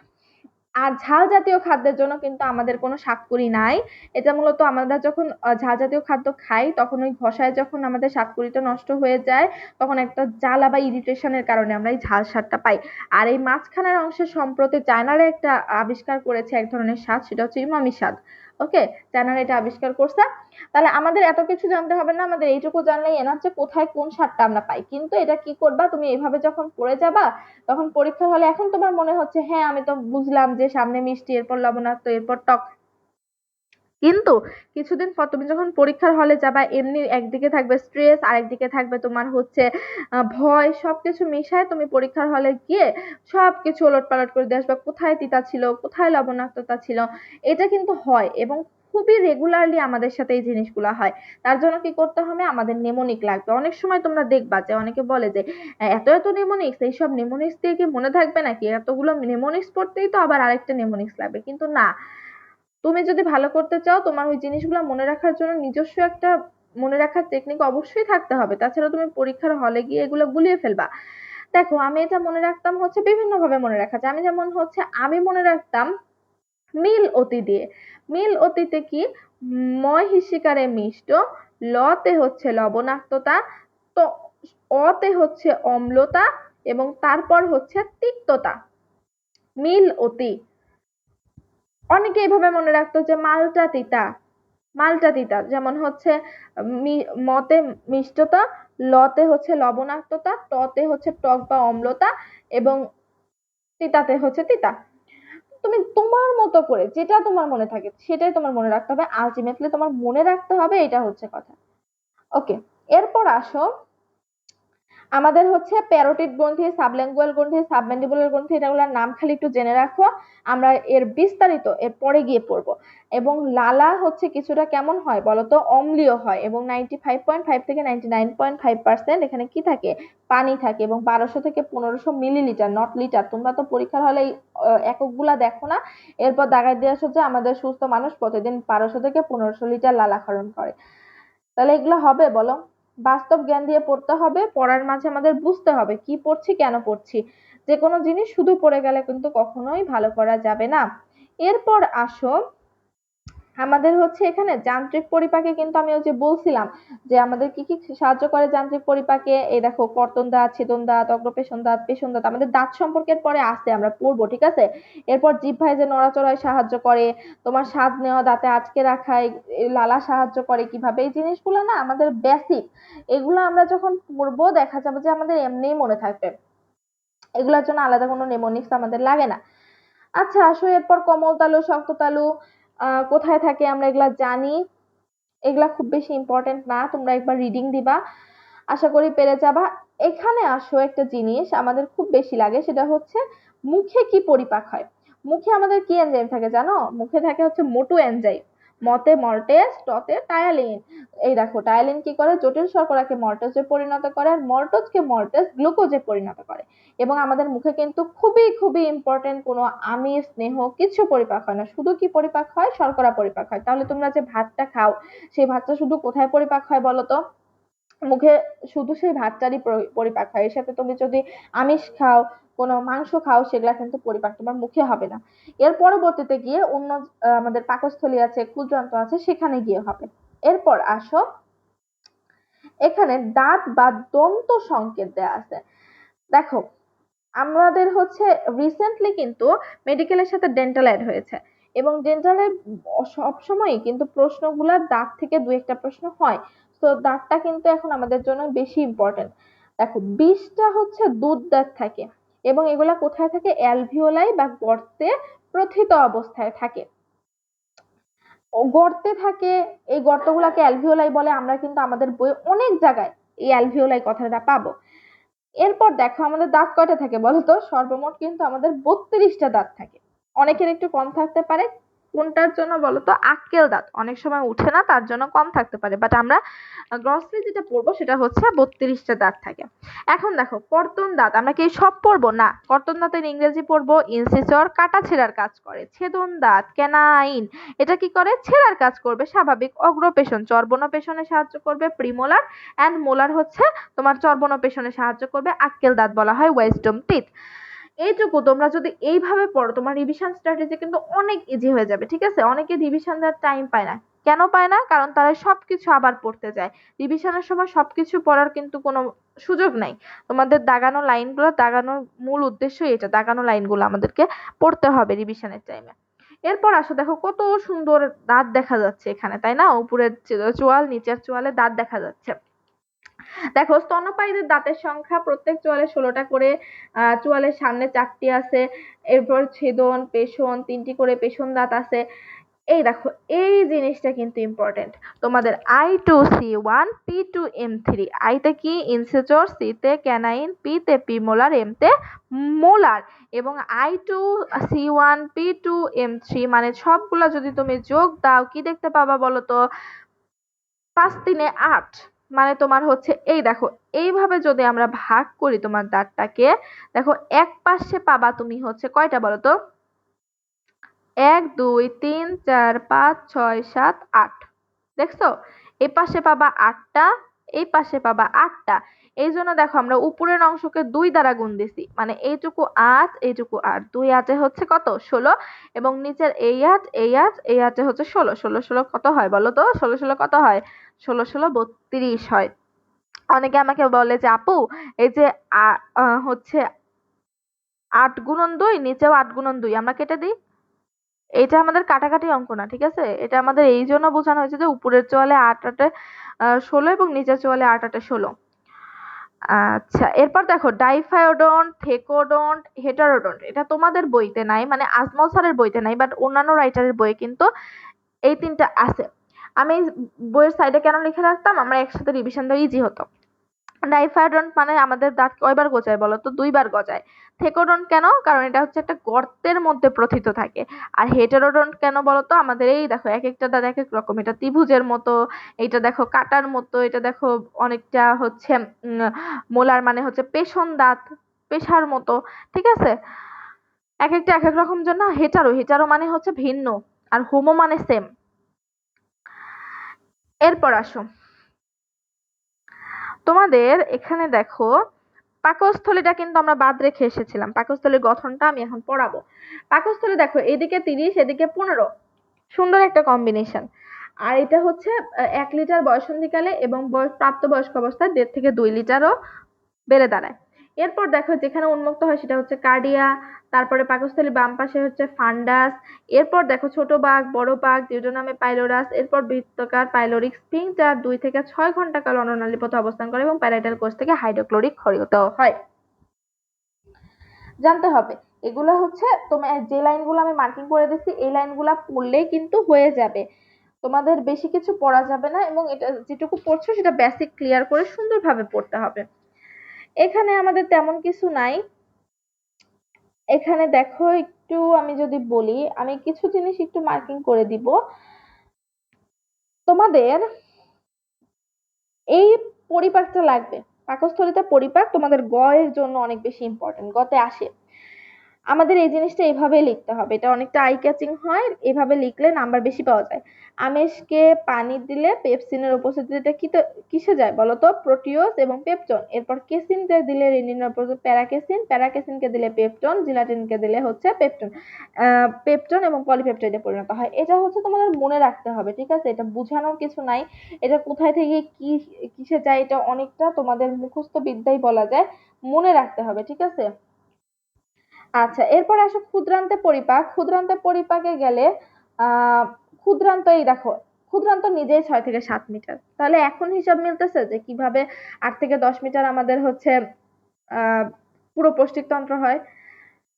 [SPEAKER 1] আর ঝাল জাতীয় খাদ্যের জন্য কিন্তু আমাদের কোনো সাতকুড়ি নাই। এটা মূলত আমরা যখন ঝাল জাতীয় খাদ্য খাই তখন ওই ঘষায় যখন আমাদের সাতকুড়িটা নষ্ট হয়ে যায় তখন একটা জ্বালা বা ইরিটেশনের কারণে আমরা এই ঝাল স্বাদটা পাই। আর এই মাঝখানের অংশে সম্প্রতি চায়নারা একটা আবিষ্কার করেছে এক ধরনের স্বাদ, সেটা হচ্ছে ইমামি স্বাদ। ওকে, চায়নারা এটা আবিষ্কার করছে। তাহলে আমাদের এত কিছু জানতে হবে না, আমাদের এইটুকু জানলেই এনাফ যে কোথায় কোন স্বাদটা আমরা পাই। কিন্তু এটা কি করবা, তুমি এইভাবে যখন পড়ে যাবা তখন পরীক্ষার হলে এখন তোমার মনে হচ্ছে হ্যাঁ আমি তো বুঝলাম যে সামনে মিষ্টি, এরপর লবণাক্ত, এরপর টক। কিন্তু কিছুদিন পর তুমি যখন পরীক্ষার হলে যাবা এমনি একদিকে থাকবে স্ট্রেস আর একদিকে থাকবে তোমার হচ্ছে ভয়, সবকিছু মিশায় তুমি পরীক্ষার হলে গিয়ে সবকিছু ওলটপালট করে দিয়ে আসবা, কোথায় তিতা ছিল, কোথায় লবণাক্ততা ছিল। এটা কিন্তু হয় এবং খুবই রেগুলারলি আমাদের সাথে এই জিনিসগুলো হয়। তার জন্য কি করতে হবে, আমাদের নেমোনিক লাগবে। অনেক সময় তোমরা দেখবা যে অনেকে বলে যে এত এত নেমোনিক্স, এইসব নেমোনিক্স দিয়ে কি মনে থাকবে নাকি? এতগুলো নেমোনিক্স পড়তেই তো আবার আরেকটা নেমোনিক্স লাগবে। কিন্তু না, তুমি যদি ভালো করতে চাও তোমার ওই জিনিসগুলো মনে রাখার জন্য নিজস্ব একটা মনে রাখার টেকনিক অবশ্যই থাকতে হবে, তাছাড়া তুমি পরীক্ষার হলে গিয়ে এগুলো গুলিয়ে ফেলবা। দেখো আমি এটা মনে রাখতাম হচ্ছে বিভিন্ন ভাবে মনে রাখা যায়। আমি যেমন হচ্ছে আমি মনে রাখতাম মিল অতি দিয়ে। মিল অতিতে কি, ময় হিসিকারে মিষ্ট, লতে হচ্ছে লবণাক্ততা, তো অতে হচ্ছে অম্লতা, এবং তারপর হচ্ছে তিক্ততা। মিল অতি। অনেকে এইভাবে মনে রাখতো যে মালটা তিতা। মালটা তিতা যেমন হচ্ছে মতে মিষ্টতা, লতে হচ্ছে লবণাক্ততা, টতে হচ্ছে টক বা অম্লতা, এবং তিতাতে হচ্ছে তিতা। তুমি তোমার মতো করে যেটা তোমার মনে থাকে সেটাই তোমার মনে রাখতে হবে, আলটিমেটলি তোমার মনে রাখতে হবে, এটা হচ্ছে কথা। ওকে, এরপর আসো আমাদের হচ্ছে প্যারোটিড গ্রন্থি, সাবল্যাঙ্গুয়াল গ্রন্থি, সাবম্যান্ডিবুলার গ্রন্থি, এগুলোর নাম খালি একটু জেনে রাখো। আমরা এর বিস্তারিত এর পরে গিয়ে পড়বো। এবং লালা হচ্ছে কিছুটা কেমন হয় বলতো, অম্লীয় হয়, এবং 95.5 থেকে 99.5% এখানে কি থাকে, পানি থাকে, এবং 1200 থেকে 1500 মিলিলিটার, নট লিটার। তোমরা তো পরীক্ষার হলে এই এককগুলা দেখো না। এরপর দাগাই দিয়ে আসো যে আমাদের সুস্থ মানুষ প্রতিদিন 1200 থেকে 1500 লিটার লালা ক্ষরণ করে। তাহলে এগুলো হবে বলো? বাস্তব জ্ঞান দিয়ে পড়তে হবে, পড়ার মাঝে আমাদের বুঝতে হবে কি পড়ছি, কেন পড়ছি। যে কোনো জিনিস শুধু পড়ে গেলে কিন্তু কখনোই ভালো করা যাবে না। এরপর আসো আমাদের হচ্ছে এখানে যান্ত্রিক পরিপাকে, কিন্তু আমি ওই যে বলছিলাম যে আমাদের কি কি সাহায্য করে যান্ত্রিক পরিপাকে। এই দেখো, কর্তন দাঁত, ছেদন দাঁত, অগ্রপেশন দাঁত, পেশন দাঁত, আমাদের দাঁত সম্পর্কের পরে আসে, আমরা পড়বো, ঠিক আছে। এরপর জিহ্বায় যে নড়াচড়ায় সাহায্য করে, তোমার স্বাদ নেওয়া, দাঁতে আটকে রাখায় লালা সাহায্য করে কিভাবে, এই জিনিসগুলো না আমাদের বেসিক। এগুলো আমরা যখন পড়বো দেখা যাবে যে আমাদের এমনিই মনে থাকবে, এগুলোর জন্য আলাদা কোনো নেমোনিক্স আমাদের লাগে না। আচ্ছা আসো এরপর কোমল তালু, শক্ত তালু কোথায় থাকে আমরা এগুলা জানি। এগুলা খুব বেশি ইম্পর্টেন্ট না, তোমরা একবার রিডিং দিবা, আশা করি পেরে যাবা। এখানে আসো একটা জিনিস আমাদের খুব বেশি লাগে, সেটা হচ্ছে মুখে কি পরিপাক হয়। মুখে আমাদের কি এনজাইম থাকে জানো? মুখে থাকে হচ্ছে মোটু এনজাইম। মতে মল্টেজ, টতে টায়ালিন। এই দেখো, টায়ালিন কি করে, জটিল শর্করাকে মল্টেজে পরিণত করে, আর মল্টজকে মল্টেজ গ্লুকোজে পরিণত করে। এবং আমাদের মুখে কিন্তু খুবই খুবই ইম্পর্টেন্ট, কোনো আমিষ স্নেহ কিছু পরিপাক হয় না, শুধু কি পরিপাক হয়, শর্করা পরিপাক হয়। তাহলে তোমরা যে ভাতটা খাও সেই ভাতটা শুধু কোথায় পরিপাক হয় বলো তো? মুখে শুধু সেই ভাতটারই পরিপাক হয়। এর সাথে তুমি যদি আমিষ খাও, কোনো মাংস খাও, সেগুলা কিন্তু পরিপাক তোমার মুখে হবে না। এর পরবর্তীতে গিয়ে অন্য আমাদের পাকস্থলী আছে, ক্ষুদ্রান্ত আছে, সেখানে গিয়ে হবে। এরপর আসো, এখানে দাঁত বা দন্ত সংকেত দেয়া আছে। দেখো, আমাদের হচ্ছে রিসেন্টলি কিন্তু মেডিকেলের সাথে ডেন্টাল অ্যাড হয়েছে, এবং ডেন্টালের সবসময়ই কিন্তু প্রশ্নগুলা দাঁত থেকে দু একটা প্রশ্ন হয়। তো দাঁতটা কিন্তু এখন আমাদের জন্য বেশি ইম্পর্টেন্ট। দেখো, 20টা হচ্ছে দুধ দাঁত থাকে, এবং এগুলা কোথায় থাকে? অ্যালভিওলাই বা গর্তে প্রথিত অবস্থায় থাকে। ও গর্তে থাকে, এই গর্তগুলাকে অ্যালভিওলাই বলে। আমরা কিন্তু আমাদের বইয়ে অনেক জায়গায় এই অ্যালভিওলাই কথাটা পাবো। এরপর দেখো, আমাদের দাঁত কয়টা থাকে বলো তো? সর্বমোট কিন্তু আমাদের 32টা দাঁত থাকে। অনেকের একটু কম থাকতে পারে, কোনটার জন্য বলো তো? আক্কেল দাঁত অনেক সময় উঠে না, তার জন্য কম থাকতে পারে, বাট আমরা গ্রসলি যেটা পড়বো সেটা হচ্ছে 32টা দাঁত থাকে। এখন দেখো, কর্তন দাঁত আমরা কি সব পড়বো না? কর্তন দাঁতের ইংরেজি পড়বো ইনসিসর, কাটা ছেঁড়ার কাজ করে। ছেদন দাঁত ক্যানাইন, এটা কি করে? ছেঁড়ার কাজ করবে স্বাভাবিক। অগ্রপেশন চর্বণ পেশনে সাহায্য করবে প্রিমোলার, এন্ড মোলার হচ্ছে তোমার চর্বণ পেশনে সাহায্য করবে। আক্কেল দাঁত বলা হয় ওয়েসডম টিথ। এইটুকু তোমরা যদি এইভাবে পড়ো, তোমার রিভিশন স্ট্র্যাটেজি কিন্তু অনেক ইজি হয়ে যাবে। ঠিক আছে? অনেকে রিভিশন দেওয়ার টাইম পায় না। কেন পায় না? কারণ তারা সবকিছু আবার পড়তে যায়। রিভিশনের সময় সবকিছু পড়ার কিন্তু কোনো সুযোগ নাই। তোমাদের দাগানো লাইনগুলো, দাগানোর মূল উদ্দেশ্যই এটা, দাগানো লাইনগুলো আমাদেরকে পড়তে হবে রিভিশনের টাইমে। এরপর আসো, দেখো কত সুন্দর দাঁত দেখা যাচ্ছে এখানে, তাই না? উপরের চোয়াল, নিচের চোয়ালে দাঁত দেখা যাচ্ছে। দেখো, স্তন্যপায়ীদের দাঁতের সংখ্যা প্রত্যেক চোয়ালে 16টা করে। চোয়ালের সামনে 4টি আছে। এরপর ছেদন, পেষণ, 3টি করে পেষণ দাঁত আছে। এই দেখো, এই জিনিসটা কিন্তু ইম্পর্টেন্ট। তোমাদের I2C1 P2M3, আইতে কি? ইনসিচর, সিতে ক্যানাইন, পিতে প্রিমোলার, এমতে মোলার। এবং I2C1 P2M3 মানে সবগুলা যদি তুমি যোগ দাও, কি দেখতে পাবা বলো তো? 5 3 8, মানে তোমার হচ্ছে, এই দেখো, এইভাবে যদি আমরা ভাগ করি তোমার দাঁতটাকে, দেখো এক পাশে পাবা তুমি হচ্ছে কয়টা বলো তো? 1 2 3 4 5 6 7 8। দেখছো? এই পাশে পাবা 8টা, এই পাশে পাবা 8টা। এই জন্য দেখো, আমরা উপরের অংশকে 2 দ্বারা গুণ দিছি, মানে এইটুকু 8, এইটুকু 8, 2 8 হচ্ছে কত? 16। এবং নিচের এই 8, এই 8, এই 8 হচ্ছে 16। 16 16 কত হয় বলো তো? 16 16 কত হয়? 16 16 32 হয়। অনেকে আমাকে বলে যে আপু, এই যে হচ্ছে 8 গুণন 2, নিচেও 8 গুণন 2 আমরা কেটে দিই। এটা আমাদের কাটাকাটি অঙ্ক না, ঠিক আছে? এটা আমাদের এই জন্য বোঝানো হয়েছে যে উপরের চোয়ালে 8 8 16, এবং নিচের চোয়ালে 8 8 16। আচ্ছা, এরপর দেখো, ডাইফায়োডন্ট, থেকোডন্ট, হেটারোডন্ট, এটা তোমাদের বইতে নাই, মানে আজমল স্যারের বইতে নাই, বাট অন্যান্য রাইটারের বইয়ে কিন্তু এই তিনটা আছে। আমি বইয়ের সাইডে কেন লিখে রাখতাম? আমরা একসাথে রিভিশন দেওয়া ইজি হতো। ডাইফায়োডন্ট মানে আমাদের দাঁত কয়বার গজায় বলো তো? 2বার গজায়। থেকোডন্ট কেন? কারণ এটা হচ্ছে একটা গর্তের মধ্যে প্রথিত থাকে। আর হেটেরোডন্ট কেন বলো তো? আমাদের এই দেখো, এক একটা দাঁত এক এক রকম। এটা ত্রিভুজের মতো, এটা দেখো কাটার মতো, এটা দেখো অনেকটা হচ্ছে মোলার, মানে হচ্ছে পেষণ দাঁত, পেশার মতো। ঠিক আছে? এক একটা এক এক রকম জন্য হেটারো, হেটারো মানে হচ্ছে ভিন্ন, আর হোমো মানে সেম। এরপর আসো, তোমাদের এখানে দেখো, পাকস্থলীটা কিন্তু আমরা বাদ রেখে এসেছিলাম। পাকস্থলীর গঠনটা আমি এখন পড়াবো। পাকস্থলী দেখো, এদিকে 30, এদিকে 15, সুন্দর একটা কম্বিনেশন। আর এটা হচ্ছে 1 লিটার বয়সন্ধিকালে, এবং প্রাপ্তবয়স্ক অবস্থায় 1.5 থেকে 2 লিটারও বেড়ে দাঁড়ায়। এরপর দেখো, যেখানে উন্মুক্ত হয় সেটা হচ্ছে কার্ডিয়া। তারপরে পাকস্থলীর বাম পাশে হচ্ছে ফান্ডাস। এরপর দেখো, ছোট বাগ, বড় বাগ, ডিউডেনামে পাইলোরাস। এরপর বৃত্তাকার পাইলোরিক স্ফিংক্টার 2 থেকে 6 ঘন্টা কাল অন্ননালী পথে অবস্থান করে, এবং প্যারাইটাল কোষ থেকে হাইড্রোক্লোরিক ক্ষরিত হয়। জানতে হবে। এগুলো হচ্ছে তোমার যে লাইনগুলো আমি মার্কিং করে দিচ্ছি, এই লাইনগুলো পড়লেই কিন্তু হয়ে যাবে। তোমাদের বেশি কিছু পড়া যাবে না, এবং এটা যেটুকু পড়ছো সেটা বেসিক ক্লিয়ার করে সুন্দরভাবে পড়তে হবে। এখানে আমাদের তেমন কিছু নাই। এখানে দেখো, একটু আমি যদি বলি, আমি কিছু জিনিস একটু মার্কিং করে দিব তোমাদের। এই পরিপাকটা লাগবে। পাকস্থলীতে পরিপাক তোমাদের গ এর জন্য অনেক বেশি ইম্পর্টেন্ট, গতে আসে। আমাদের এই জিনিসটা এইভাবে লিখতে হবে, এটা অনেকটা আই ক্যাচিং হয়, এভাবে লিখলে নাম্বার বেশি পাওয়া যায়। আমেশকে পানি দিলে পেপসিনের উপস্থিতিটা কি তো কিসে যায় বলো তো? প্রোটিওজ এবং পেপটন। এরপর কেসিনকে দিলে রেনিনের উপস্থিতি প্যারাকেসিন, প্যারাকেসিনকে দিলে পেপটন, জিলাটিনকে দিলে হচ্ছে পেপটন। পেপটন এবং পলিপেপটাইডে পরিণত হয়। এটা হচ্ছে তোমাদের মনে রাখতে হবে, ঠিক আছে? এটা বোঝানোর কিছু নাই, এটা কোথায় থেকে কি কিসে যায় এটা অনেকটা তোমাদের মুখস্থ বিদ্যাই বলা যায়, মনে রাখতে হবে, ঠিক আছে? আচ্ছা, এরপর আসো ক্ষুদ্রান্তে পরিপাক। ক্ষুদ্রান্তে পরিপাকে গেলে আহ ক্ষুদ্রান্ত, এই দেখো ক্ষুদ্রান্ত নিজেই 6 থেকে 7 মিটার। তাহলে এখন হিসাব মিলতেছে যে কিভাবে 8 থেকে 10 মিটার আমাদের হচ্ছে আহ পুরো পৌষ্টিকতন্ত্র হয়।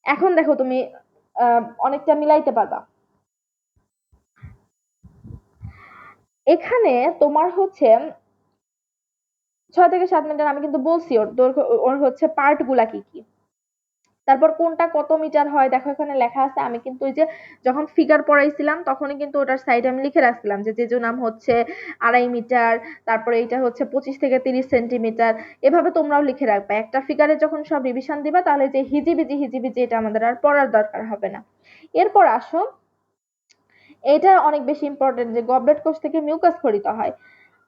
[SPEAKER 1] এখন দেখো তুমি অনেকটা মিলাইতে পারবা। এখানে তোমার হচ্ছে 6 থেকে 7 মিটার, আমি কিন্তু বলছি ওর দৈর্ঘ্য, ওর হচ্ছে পার্ট গুলা কি কি। তারপর কোনটা কত মিটার হয় দেখো এখানে লেখা আছে। আমি কিন্তু ওই যে যখন ফিগার পড়াইছিলাম তখনই কিন্তু ওটার সাইডে আমি লিখে রাখছিলাম যে যে নাম হচ্ছে 2.5 মিটার, তারপরে এইটা হচ্ছে 25 থেকে 30 সেন্টিমিটার। এভাবে তোমরাও লিখে রাখবে একটা ফিগারে, যখন সব রিভিশন দিবা তাহলে যে হিজিবিজি হিজিবিজি এটা আমাদের আর পড়ার দরকার হবে না। এরপর আসো, এটা অনেক বেশি ইম্পর্টেন্ট, যে গবলেট কোষ থেকে মিউকাস খরিত হয়।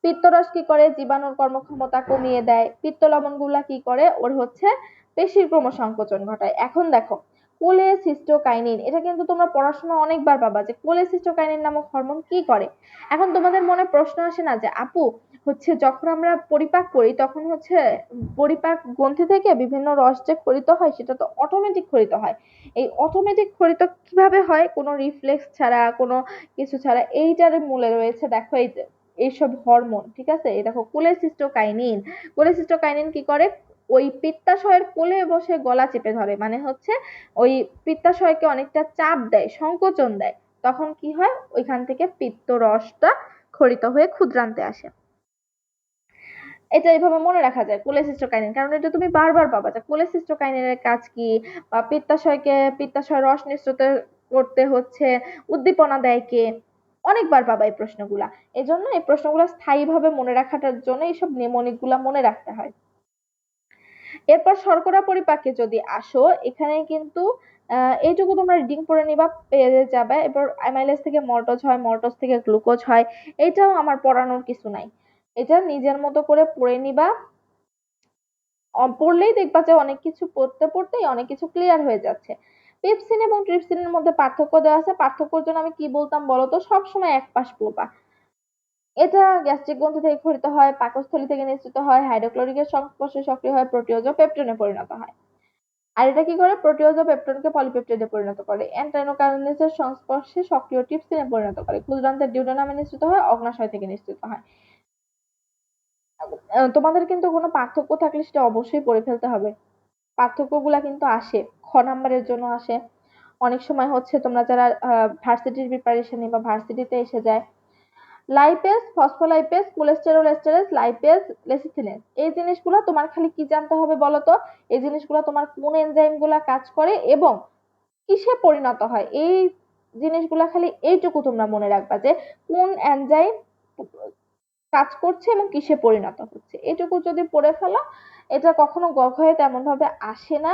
[SPEAKER 1] পিত্তরস কি করে? জীবাণুর কর্মক্ষমতা কমিয়ে দেয়। পিত্ত লবণ গুলা কি করে? ওর হচ্ছে পেশির ক্রমসংকোচন ঘটায়। এখন দেখো কোলেসিস্টোকাইনিন, এটা কিন্তু তোমরা পড়াশোনা অনেকবার পাবা যে কোলেসিস্টোকাইনিন নামক হরমোন কি করে। এখন তোমাদের মনে প্রশ্ন আসে না যে আপু হচ্ছে যখন আমরা পরিপাক করি তখন হচ্ছে পরিপাক গ্রন্থি থেকে বিভিন্ন রস যে ক্ষরিত হয় সেটা তো অটোমেটিক ক্ষরিত হয়। এই অটোমেটিক ক্ষরিত কিভাবে হয়? কোনো রিফ্লেক্স ছাড়া, কোনো কিছু ছাড়া। এইটার মূলে রয়েছে দেখো এই এইসব হরমোন, ঠিক আছে? এই দেখো কোলেসিস্টোকাইনিন। কোলেসিস্টোকাইনিন কি করে? ওই পিত্তাশয়ের কোলে বসে গলা চেপে ধরে, মানে হচ্ছে ওই পিত্তাশয়কে অনেকটা চাপ দেয়, সংকোচন দেয়। তখন কি হয়? ওইখান থেকে পিত্ত রসটা ক্ষরিত হয়ে ক্ষুদ্রান্তে আসে। এটা এইভাবে মনে রাখা যায় কোলেসিস্টোকাইনিন, কারণ এটা তুমি বারবার পাবা যে কোলেসিস্টোকাইনিনের কাজ কি, বা পিত্তাশয় রস নিঃসৃত করতে হচ্ছে উদ্দীপনা দেয় কে। অনেকবার পাবা এই প্রশ্নগুলা। এজন্য এই প্রশ্নগুলো স্থায়ীভাবে মনে রাখাটার জন্য এইসব নিয়মনিক গুলা মনে রাখতে হয়। এরপর শর্করা পরিপাকে যদি আসো, এখানে কিন্তু এইটুকু তোমরা রিডিং পড়ে নিবা, পেয়ে যাবে। এরপর অ্যামাইলেজ থেকে মল্টোজ হয়, মল্টোজ থেকে গ্লুকোজ হয়। এটাও আমার পড়ানোর কিছু নাই, এটা নিজের মতো করে পড়ে নিবা। পড়লেই দেখবা যে অনেক কিছু পড়তে পড়তেই অনেক কিছু ক্লিয়ার হয়ে যাচ্ছে। পেপসিন এবং ট্রিপসিনের মধ্যে পার্থক্য দেওয়া আছে। পার্থক্যের জন্য আমি কি বলতাম বলতো? সবসময় এক পাশ পড়বা। এটা গ্যাস্ট্রিক গ্রন্থি থেকে ক্ষরিত হয়, পাকস্থলী থেকে নিঃসৃত হয়, হাইড্রোক্লোরিকের সংস্পর্শে সক্রিয় হয়, প্রোটিওজ ও পেপটনে পরিণত হয়। আর এটা কি করে? প্রোটিওজ ও পেপটনকে পলিপেপটাইডে পরিণত করে। এন্টাইনোকাইনেসের সংস্পর্শে সক্রিয় ট্রিপসিনে পরিণত করে। ক্ষুদ্রান্তের ডিউওডেনামে নিঃসৃত হয়, অগ্নাশয় থেকে নিঃসৃত হয়। তোমাদের কিন্তু কোনো পার্থক্য থাকলে সেটা অবশ্যই পড়ে ফেলতে হবে। পার্থক্যগুলা কিন্তু আসে, খ নাম্বারের জন্য আসে। অনেক সময় হচ্ছে তোমরা যারা ভার্সিটির প্রিপারেশন নিবা, ভার্সিটিতে এসে যায় lipase, phospholipase, cholesterol esterase, lipase, lecithinase. এই জিনিসগুলো তোমার খালি কি জানতে হবে বলো তো? এই জিনিসগুলো তোমার কোন এনজাইম গুলা কাজ করে এবং কিসে পরিণত হয়, এই জিনিসগুলা খালি এইটুকু তোমরা মনে রাখবা যে কোন এনজাইম কাজ করছে এবং কিসে পরিণত হচ্ছে। এটুকু যদি পড়ে ফেলো, এটা কখনো গ ঘয়ে তেমন ভাবে আসে না।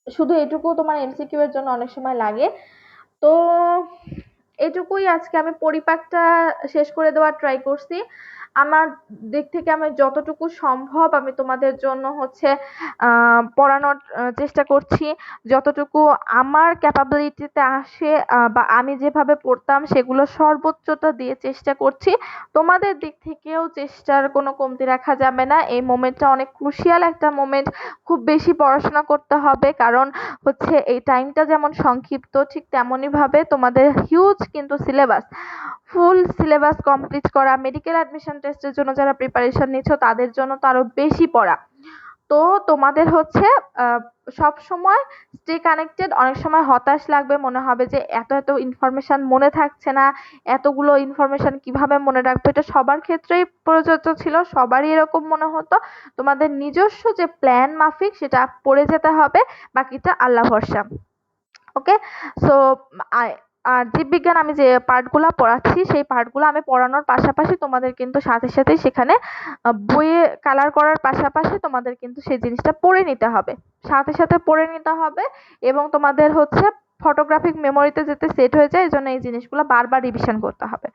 [SPEAKER 1] শুধু এটুকু তোমার এমসিকিউ এর জন্য অনেক সময় লাগে। তো এটুকুই, আজকে আমি পরিপাকটা শেষ করে দেওয়ার ট্রাই করছি। আমার দিক থেকে আমি যতটুকু সম্ভব আমি তোমাদের জন্য হচ্ছে পড়ানোর চেষ্টা করছি। যতটুকু আমার ক্যাপাবিলিটিতে আসে বা আমি যেভাবে পড়তাম সেগুলো সর্বোচ্চটা দিয়ে চেষ্টা করছি। তোমাদের দিক থেকেও চেষ্টার কোনো কমতি রাখা যাবে না। এই মোমেন্টটা অনেক ক্রুশিয়াল একটা মোমেন্ট। খুব বেশি পড়াশোনা করতে হবে, কারণ হচ্ছে এই টাইমটা যেমন সংক্ষিপ্ত ঠিক তেমনই ভাবে তোমাদের হিউজ কিন্তু সিলেবাস, ফুল সিলেবাস কমপ্লিট করা। মেডিকেল অ্যাডমিশন টেস্টের জন্য যারা প্রিপারেশন নিচ্ছ তাদের জন্য তো আরো বেশি পড়া। তো তোমাদের হচ্ছে সব সময় স্টে কানেক্টেড। অনেক সময় হতাশ লাগবে, মনে হবে যে এত এত ইনফরমেশন মনে থাকছে না, এতগুলো ইনফরমেশন কিভাবে মনে রাখবো। এটা সবার ক্ষেত্রেই প্রযোজ্য ছিল, সবারই এরকম মনে হতো। তোমাদের নিজস্ব যে প্ল্যান মাফিক সেটা পড়ে যেতে হবে, বাকিটা আল্লাহ ভরসা। ওকে, সো আর জীববিজ্ঞান আমি যে পার্টগুলা পড়াচ্ছি সেই পার্টগুলো আমি পড়ানোর পাশাপাশি তোমাদের কিন্তু সাথে সাথেই সেখানে বইয়ে কালার করার পাশাপাশি তোমাদের কিন্তু সেই জিনিসটা পড়ে নিতে হবে, সাথে সাথে পড়ে নিতে হবে। এবং তোমাদের হচ্ছে ফটোগ্রাফিক মেমোরিতে যাতে সেট হয়ে যায়, এই জন্য এই জিনিসগুলো বারবার রিভিশন করতে হবে।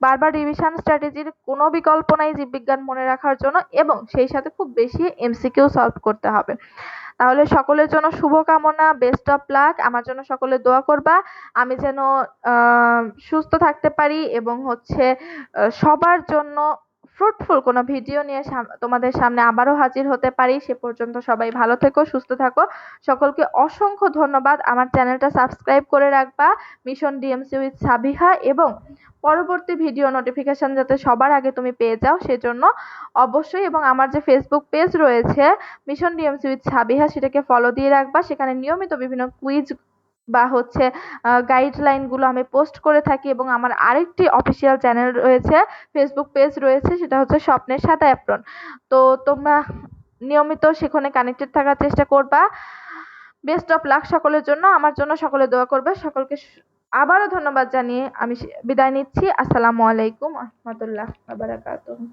[SPEAKER 1] বারবার রিভিশন স্ট্র্যাটেজির কোনো বিকল্প নাই জীববিজ্ঞান মনে রাখার জন্য, এবং সেই সাথে খুব বেশি এমসিকিউ সলভ করতে হবে। তাহলে সকলের জন্য শুভকামনা, বেস্ট অফ লাক। আমার জন্য সকলে দোয়া করবা, আমি যেন সুস্থ থাকতে পারি এবং হচ্ছে সবার জন্য ফ্রুটফুল কোনো ভিডিও নিয়ে তোমাদের সামনে আবারও হাজির হতে পারি। সে পর্যন্ত সবাই ভালো থেকো, সুস্থ থাকো। সকলকে অসংখ্য ধন্যবাদ। আমার চ্যানেলটা সাবস্ক্রাইব করে রাখবা, মিশন ডিএমসি উইথ সাবিহা, এবং পরবর্তী ভিডিও নোটিফিকেশন যাতে সবার আগে তুমি পেয়ে যাও সেজন্য অবশ্যই, এবং আমার যে ফেসবুক পেজ রয়েছে মিশন ডিএমসি উইথ সাবিহা, সেটাকে ফলো দিয়ে রাখবা। সেখানে নিয়মিত বিভিন্ন কুইজ বা হচ্ছে গাইডলাইন গুলো আমি পোস্ট করে থাকি, এবং আমার আরেকটি অফিসিয়াল চ্যানেল রয়েছে, ফেসবুক পেজ রয়েছে, সেটা হচ্ছে স্বপ্নের সাথে অ্যাপ্রন। তো তোমরা নিয়মিত সেখানে কানেক্টেড থাকার চেষ্টা করবা। বেস্ট অফ লাক সকলের জন্য, আমার জন্য সকলে দোয়া করবে। সকলকে আবারও ধন্যবাদ জানিয়ে আমি বিদায় নিচ্ছি। আসসালামু আলাইকুম রহমতুল্লাহ বারাকাতুহু।